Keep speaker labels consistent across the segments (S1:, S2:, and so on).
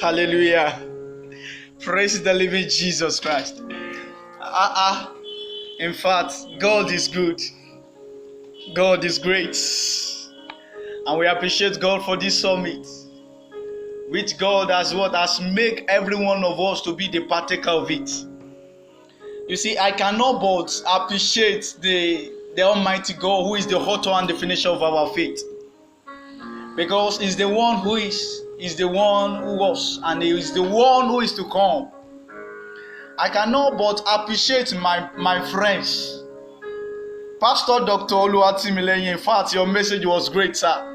S1: Hallelujah. Praise the living Jesus Christ. In fact, God is good. God is great. And we appreciate God for this summit, which God has made every one of us to be the partaker of it. You see, I cannot but appreciate the Almighty God, who is the author and the finisher of our faith. Because He's the one who is, He's the one who was, and He is the one who is to come. I cannot but appreciate my friends. Pastor Dr. Oluwatimileyin, in fact, your message was great, sir.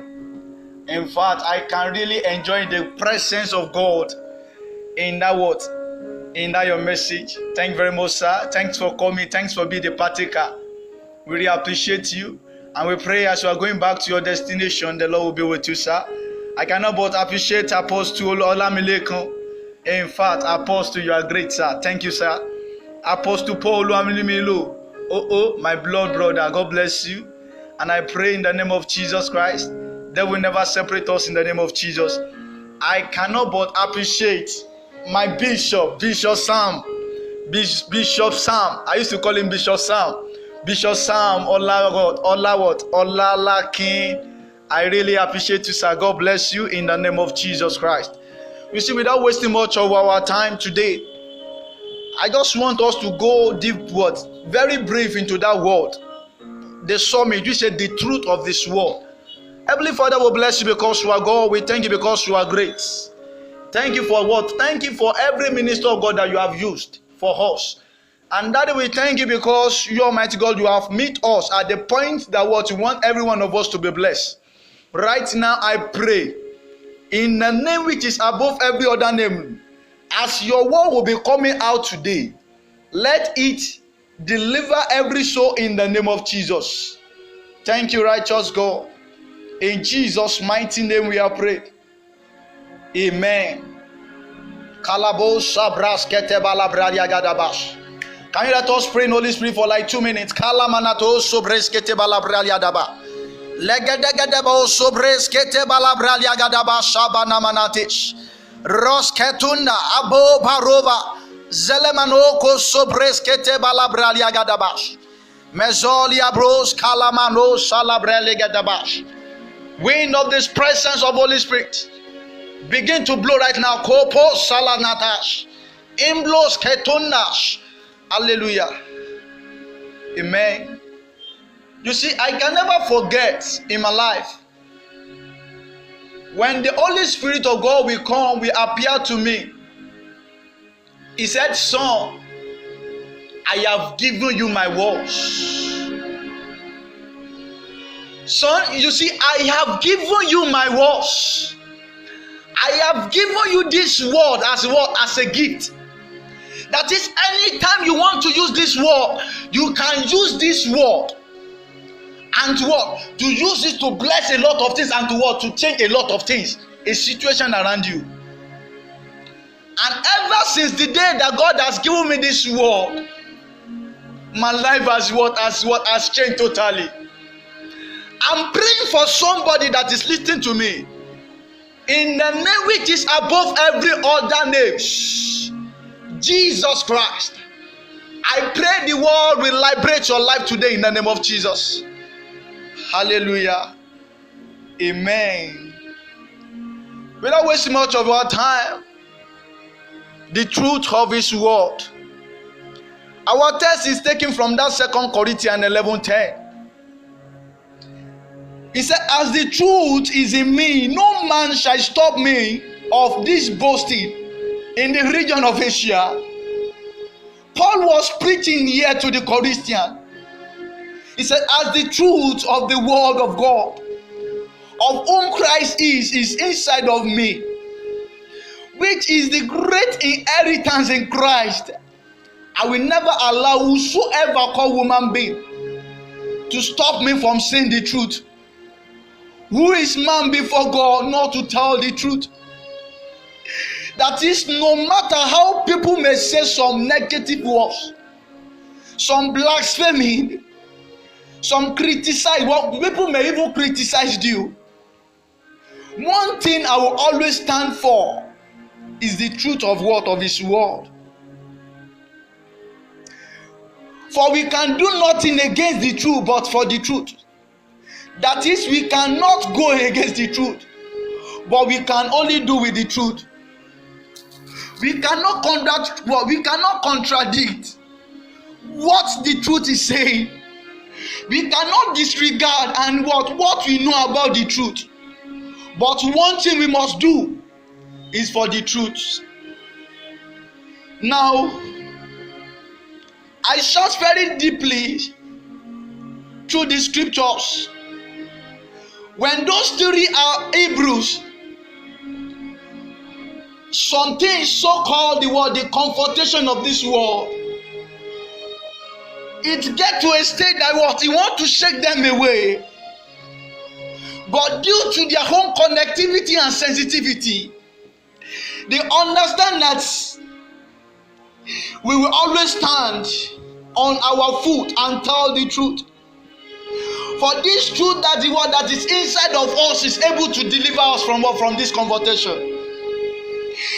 S1: In fact, I can really enjoy the presence of God in that word, in that your message. Thank you very much, sir. Thanks for coming. Thanks for being the partaker. We really appreciate you. And we pray as you are going back to your destination, the Lord will be with you, sir. I cannot but appreciate Apostle Olamilekan. In fact, Apostle, you are great, sir. Thank you, sir. Apostle Paul Oluwamilekan. My blood brother, God bless you. And I pray in the name of Jesus Christ, they will never separate us in the name of Jesus. I cannot but appreciate my bishop, Bishop Sam. Bishop Sam. I used to call him Bishop Sam. Bishop Sam Olalakin. I really appreciate you, sir. God bless you in the name of Jesus Christ. You see, without wasting much of our time today, I just want us to go deep, very brief into that word. The summit, you said the truth of this word. Heavenly Father, we bless you because you are God. We thank you because you are great. Thank you for what? Thank you for every minister of God that you have used for us. And Daddy, we thank you because you, Almighty God, you have met us at the point that what you want every one of us to be blessed. Right now, I pray in the name which is above every other name, as your word will be coming out today, let it deliver every soul in the name of Jesus. Thank you, righteous God. In Jesus' mighty name we are prayed. Amen. Can you let us pray in Holy Spirit for like 2 minutes? Rosketunda abo barova zelemanoko sobreskete balabralia gadabash mezolia bros kalamano salabrele gadabash. Wind of this presence of Holy Spirit begin to blow right now. Kopo salanatash imblos ketundash. Hallelujah. Amen. You see, I can never forget in my life when the Holy Spirit of God will come, will appear to me. He said, son, I have given you my words. Son, you see, I have given you my words. I have given you this word as what? As a gift. That is, anytime you want to use this word, you can use this word. And to what? To use it to bless a lot of things, and to what? To change a lot of things, a situation around you. And ever since the day that God has given me this word, my life has changed totally. I'm praying for somebody that is listening to me. In the name which is above every other name, Jesus Christ. I pray the word will liberate your life today in the name of Jesus. Hallelujah. Amen. Without wasting much of our time, the truth of His word. Our text is taken from that 2 Corinthians 11:10. He said, as the truth is in me, no man shall stop me of this boasting in the region of Asia. Paul was preaching here to the Corinthians. He said, as the truth of the word of God, of whom Christ is inside of me, which is the great inheritance in Christ, I will never allow whosoever call woman being to stop me from saying the truth. Who is man before God not to tell the truth? That is, no matter how people may say some negative words, some blasphemy, some criticize, what people may even criticize you. One thing I will always stand for is the truth of what? Of his word. For we can do nothing against the truth but for the truth. That is, we cannot go against the truth, but we can only do with the truth. We cannot contradict what the truth is saying. We cannot disregard and what we know about the truth. But one thing we must do is for the truth. Now, I searched very deeply through the scriptures. When those three are Hebrews, something so-called the confrontation of this world, it get to a state that he want to shake them away. But due to their own connectivity and sensitivity, they understand that we will always stand on our foot and tell the truth. For this truth that the word that is inside of us is able to deliver us from this confrontation.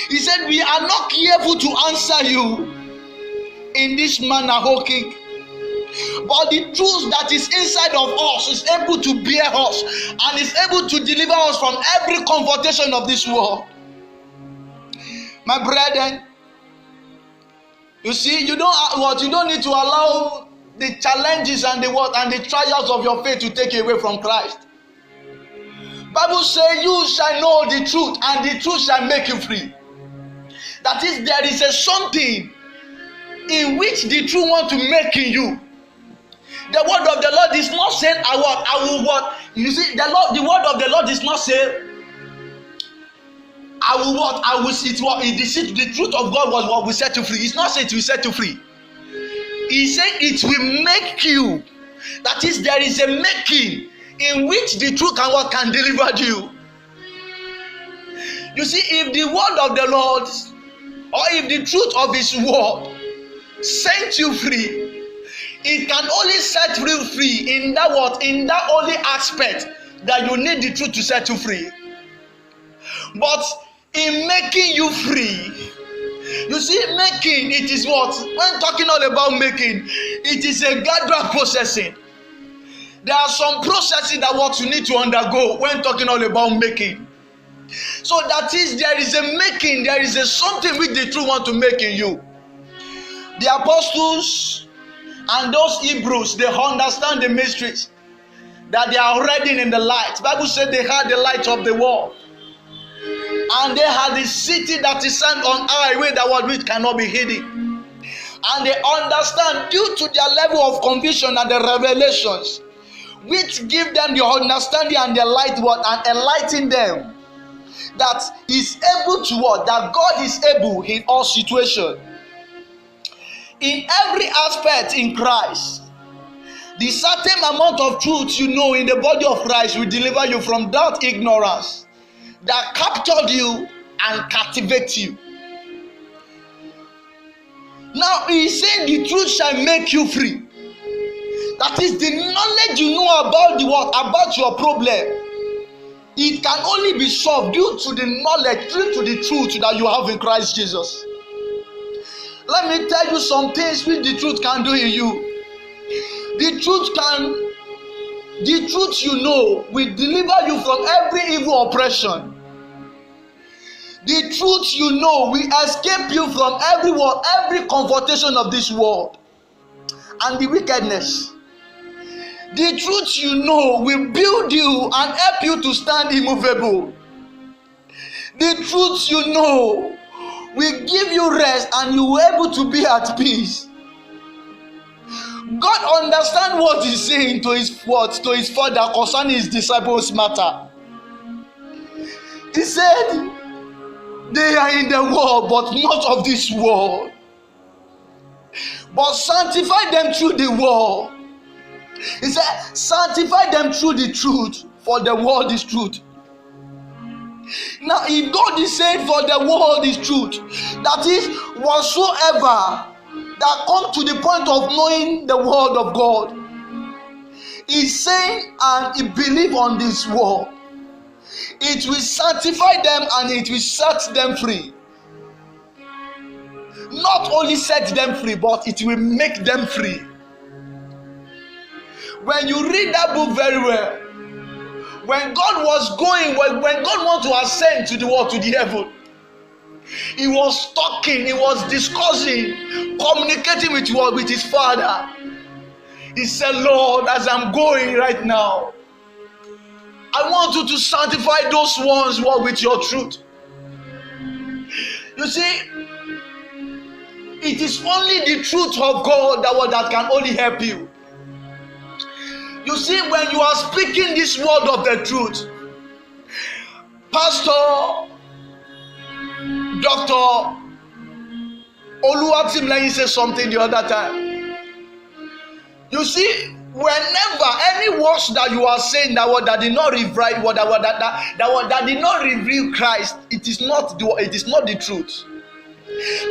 S1: He said, we are not able to answer you in this manner, O King. But the truth that is inside of us is able to bear us and is able to deliver us from every confrontation of this world. My brethren, you see, you don't need to allow the challenges and the trials of your faith to take you away from Christ. Bible says, you shall know the truth, and the truth shall make you free. That is, there is a something in which the truth want to make in you. The word of the Lord is not saying I will what. You see, the word of the Lord is not saying I will what, I will see it. The truth of God was what will set you free. It's not saying it will set you free. He said it will make you. That is, there is a making in which the truth and what can deliver you. You see, if the word of the Lord, or if the truth of his word set you free, it can only set you free in that only aspect that you need the truth to set you free. But in making you free, you see, making, it is what? When talking all about making, it is a gradual processing. There are some processes that what you need to undergo when talking all about making. So that is, there is a making, there is a something which the truth want to make in you. The apostles and those Hebrews, they understand the mysteries, that they are already in the light. The Bible said they had the light of the world, and they had the city that is set on high, where the word which cannot be hidden. And they understand, due to their level of conviction and the revelations, which give them the understanding and the light word and enlighten them, that is able to what? That God is able in all situations. In every aspect in Christ, the certain amount of truth you know in the body of Christ will deliver you from that ignorance that captured you and captivate you. Now he is saying the truth shall make you free. That is, the knowledge you know about the what? About your problem. It can only be solved due to the knowledge, due to the truth that you have in Christ Jesus. Let me tell you some things which the truth can do in you. The truth you know will deliver you from every evil oppression. The truth you know will escape you from every confrontation of this world and the wickedness. The truth you know will build you and help you to stand immovable. The truth you know will give you rest and you will be able to be at peace. God understands what he's saying to his father concerning his disciples' matter. He said, they are in the world, but not of this world. But sanctify them through the word. He said, sanctify them through the truth, for the word is truth. Now, if God is saying for the word is truth, that is, whatsoever that come to the point of knowing the word of God, is saying and he believe on this word, it will sanctify them and it will set them free. not only set them free, but it will make them free. When you read that book very well, when God was going, when God wanted to ascend to the world, to the heaven, he was talking, he was discussing, communicating with his Father. He said, Lord, as I'm going right now, I want you to sanctify those ones with your truth. You see, it is only the truth of God that can only help you. You see, when you are speaking this word of the truth, Pastor Dr. Oluwatimileye said something the other time. You see, whenever any words that you are saying that did not reveal that did not reveal Christ, it is not the truth.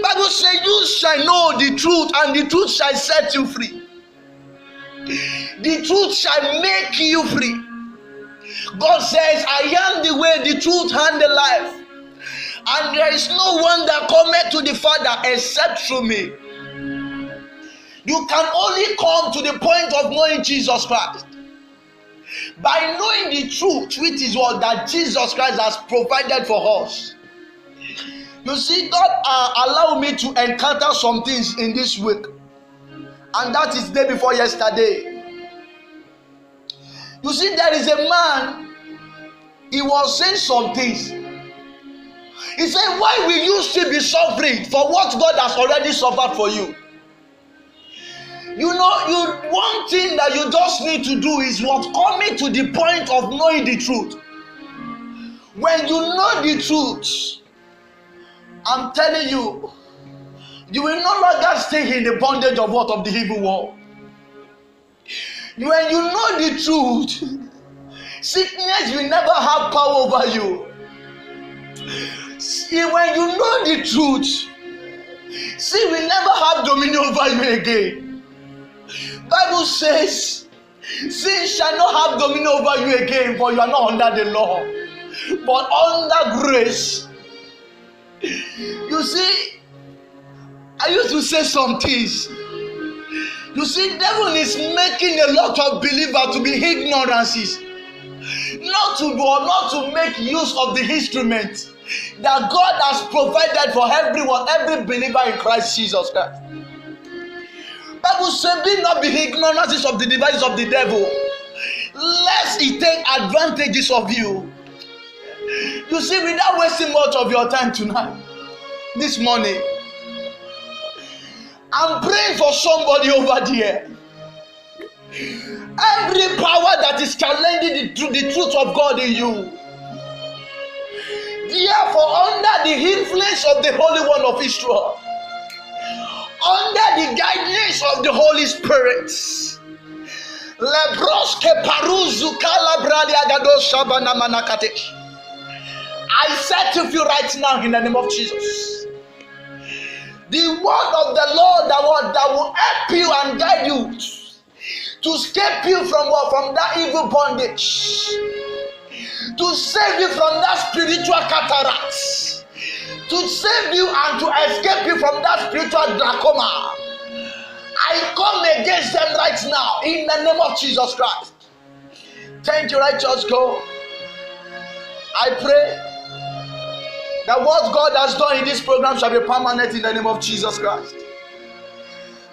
S1: Bible says, you shall know the truth, and the truth shall set you free. The truth shall make you free. God says, I am the way, the truth, and the life. And there is no one that cometh to the Father except through me. You can only come to the point of knowing Jesus Christ by knowing the truth, which is what that Jesus Christ has provided for us. You see, God allowed me to encounter some things in this week, and that is day before yesterday. You see, there is a man, he was saying some things. He said, why will you still be suffering for what God has already suffered for you? You know, one thing that you just need to do is what? Coming to the point of knowing the truth. When you know the truth, I'm telling you, you will no longer stay in the bondage of what? Of the evil world. When you know the truth, sickness will never have power over you. See, when you know the truth, sin will never have dominion over you again. Bible says, sin shall not have dominion over you again, for you are not under the law, but under grace. You see, I used to say some things. You see, the devil is making a lot of believers to be ignorances, not to make use of the instrument that God has provided for everyone, every believer in Christ Jesus Christ. Bible says, be not be ignorant of the devices of the devil, lest he take advantages of you. You see, without wasting much of your time tonight, this morning, I'm praying for somebody over there. Every power that is challenging the truth of God in you, therefore, under the influence of the Holy One of Israel, under the guidance of the Holy Spirit, I set you free right now in the name of Jesus. The word of the Lord that will help you and guide you to escape you from that evil bondage, to save you from that spiritual cataract, to save you and to escape you from that spiritual glaucoma. I come against them right now in the name of Jesus Christ. Thank you, righteous God. I pray that what God has done in this program shall be permanent in the name of Jesus Christ.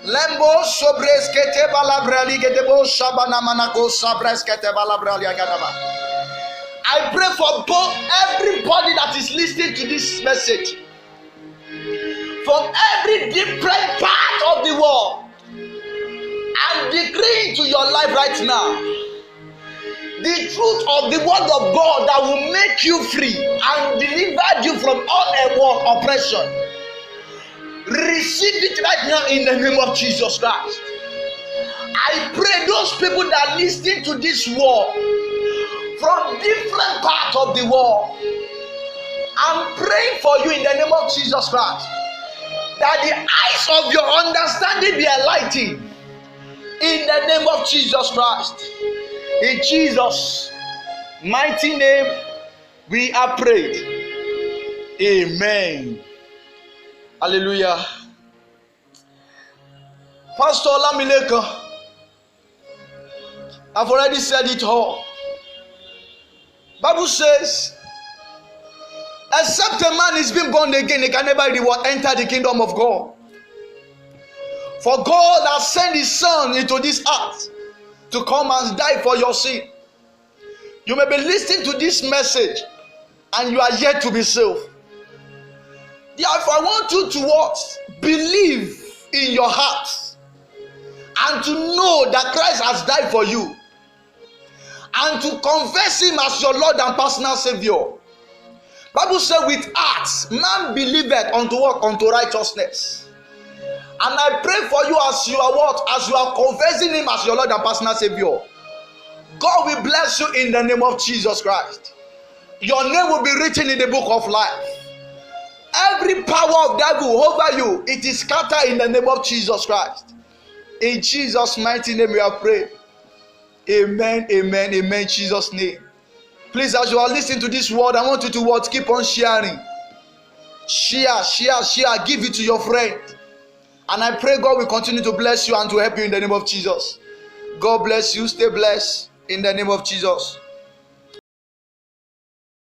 S1: Lembo sobreskete balabrali gedebo shabana manako sabreskete balabrali agadaba. I pray for everybody that is listening to this message from every different part of the world. I'm decreeing to your life right now the truth of the word of God that will make you free and deliver you from all oppression. Receive it right now in the name of Jesus Christ. I pray those people that are listening to this word from different parts of the world, I'm praying for you in the name of Jesus Christ, that the eyes of your understanding be enlightened in the name of Jesus Christ. In Jesus' mighty name we are prayed. Amen. Hallelujah. Pastor Lamileka, I've already said it all. Bible says, except a man is being born again, he can never enter the kingdom of God. For God has sent his son into this earth to come and die for your sin. You may be listening to this message and you are yet to be saved. Therefore, I want you to what? Believe in your heart and to know that Christ has died for you and to confess him as your Lord and personal Savior. Bible says, with heart man believeth unto what? Unto righteousness. And I pray for you as you are what? As you are confessing him as your Lord and personal Savior. God will bless you in the name of Jesus Christ. Your name will be written in the book of life. Every power of devil over you, it is scattered in the name of Jesus Christ. In Jesus' mighty name we are praying. Amen, amen, amen, in Jesus' name. Please, as you are listening to this word, I want you to what? Keep on sharing. Share, give it to your friend. And I pray God will continue to bless you and to help you in the name of Jesus. God bless you. Stay blessed in the name of Jesus.